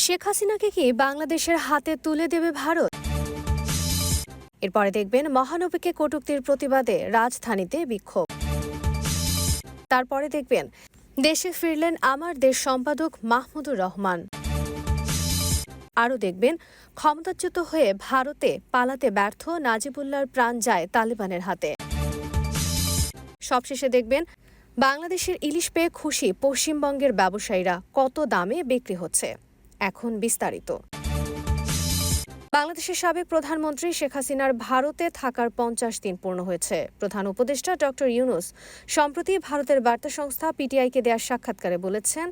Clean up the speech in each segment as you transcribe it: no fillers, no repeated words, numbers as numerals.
শেখ হাসিনাকে কি বাংলাদেশের হাতে তুলে দেবে ভারত? এরপরে দেখবেন মহানবীকে কটূক্তির প্রতিবাদে রাজধানীতে বিক্ষোভ। তারপরে দেখবেন দেশে ফিরলেন আমার দেশ সম্পাদক মাহমুদুর রহমান। আরও দেখবেন ক্ষমতাচ্যুত হয়ে ভারতে পালাতে ব্যর্থ নাজিবুল্লাহর প্রাণ যায় তালেবানের হাতে। সবশেষে দেখবেন বাংলাদেশের ইলিশ পেয়ে খুশি পশ্চিমবঙ্গের ব্যবসায়ীরা, কত দামে বিক্রি হচ্ছে। এখন বিস্তারিত। বাংলাদেশের সাবেক প্রধানমন্ত্রী শেখ হাসিনার ভারতে থাকার 50 দিন পূর্ণ হয়েছে। প্রধান উপদেষ্টা ডক্টর ইউনূস সম্প্রতি ভারতের বার্তা সংস্থা পিটিআইকে দেওয়া সাক্ষাৎকারে বলেছেন,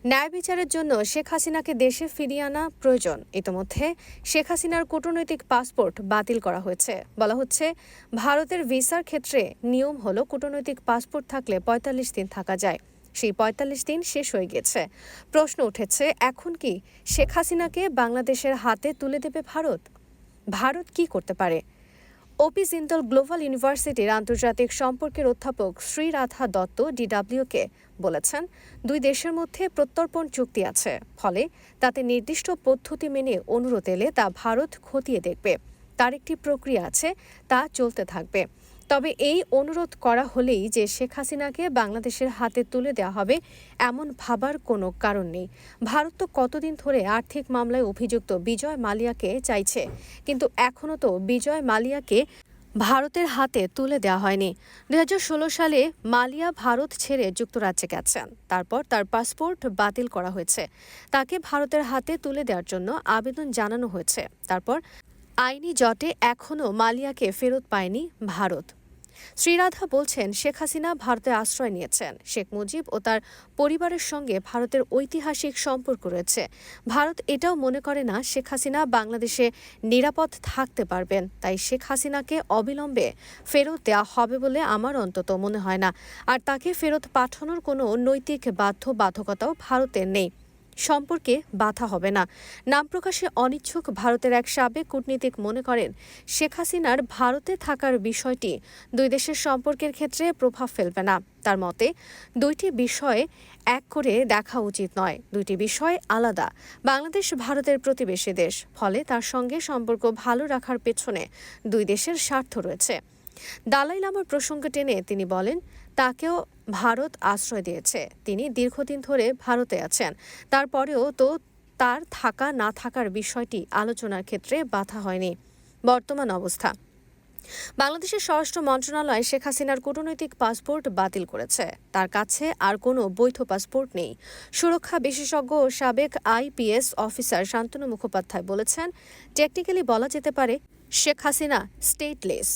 ন্যায় বিচারের জন্য শেখ হাসিনাকে দেশে ফিরিয়ে আনা প্রয়োজন। ইতোমধ্যে শেখ হাসিনার কূটনৈতিক পাসপোর্ট বাতিল করা হয়েছে। বলা হচ্ছে, ভারতের ভিসার ক্ষেত্রে নিয়ম হলো কূটনৈতিক পাসপোর্ট থাকলে 45 দিন থাকা যায়। সেই 45 দিন শেষ হয়ে গেছে। প্রশ্ন উঠেছে, এখন কি শেখ হাসিনাকে বাংলাদেশের হাতে তুলে দেবে ভারত? ভারত কি করতে পারে? ওপি জিন্দল গ্লোবাল ইউনিভার্সিটির আন্তর্জাতিক সম্পর্কের অধ্যাপক শ্রীরাধা দত্ত ডিডব্লিউকে বলেছেন, দুই দেশের মধ্যে প্রত্যর্পণ চুক্তি আছে, ফলে তাতে নির্দিষ্ট পদ্ধতি মেনে অনুরোধ এলে তা ভারত খতিয়ে দেখবে। তার একটি প্রক্রিয়া আছে, তা চলতে থাকবে। তবে এই অনুরোধ করা হলেই যে শেখ হাসিনাকে বাংলাদেশের হাতে তুলে দেওয়া হবে, এমন ভাবার কোনো কারণ নেই। ভারত তো কতদিন ধরে আর্থিক মামলায় অভিযুক্ত বিজয় মালিয়াকে চাইছে, কিন্তু এখনও তো বিজয় মালিয়াকে ভারতের হাতে তুলে দেওয়া হয়নি। 2016 সালে মালিয়া ভারত ছেড়ে যুক্তরাজ্যে গেছেন। তারপর তার পাসপোর্ট বাতিল করা হয়েছে। তাকে ভারতের হাতে তুলে দেওয়ার জন্য আবেদন জানানো হয়েছে। তারপর আইনি জটে এখনও মালিয়াকে ফেরত পায়নি ভারত। শ্রীরাধা বলছেন, শেখ হাসিনা ভারতে আশ্রয় নিয়েছেন। শেখ মুজিব ও তার পরিবারের সঙ্গে ভারতের ঐতিহাসিক সম্পর্ক রয়েছে। ভারত এটাও মনে করে না শেখ হাসিনা বাংলাদেশে নিরাপদ থাকতে পারবেন। তাই শেখ হাসিনাকে অবিলম্বে ফেরত দেওয়া হবে বলে আমার অন্তত মনে হয় না। আর তাকে ফেরত পাঠানোর কোনো নৈতিক বাধ্যবাধকতাও ভারতের নেই। সম্পর্কে বাধা হবে না। নাম প্রকাশে অনিচ্ছুক ভারতের এক সাবেক কূটনীতিক মনে করেন, শেখ হাসিনার ভারতে থাকার বিষয়টি দুই দেশের সম্পর্কের ক্ষেত্রে প্রভাব ফেলবে না। তার মতে, দুইটি বিষয় এক করে দেখা উচিত নয়। দুইটি বিষয় আলাদা। বাংলাদেশ ভারতের প্রতিবেশী দেশ, ফলে তার সঙ্গে সম্পর্ক ভালো রাখার পেছনে দুই দেশের স্বার্থ রয়েছে। দালাই লামার প্রসঙ্গ টেনে তিনি বলেন, তাকেও ভারত আশ্রয় দিয়েছে। তিনি দীর্ঘদিন ধরে ভারতে আছেন। তারপরেও তো তার থাকা না থাকার বিষয়টি আলোচনার ক্ষেত্রে বাধা হয়নি। বর্তমান অবস্থা, বাংলাদেশের স্বরাষ্ট্র মন্ত্রণালয় শেখ হাসিনার কূটনৈতিক পাসপোর্ট বাতিল করেছে। তার কাছে আর কোনো বৈধ পাসপোর্ট নেই। সুরক্ষা বিশেষজ্ঞ ও সাবেক আইপিএস অফিসার শান্তনু মুখোপাধ্যায় বলেছেন, টেকনিক্যালি বলা যেতে পারে শেখ হাসিনা স্টেটলেস।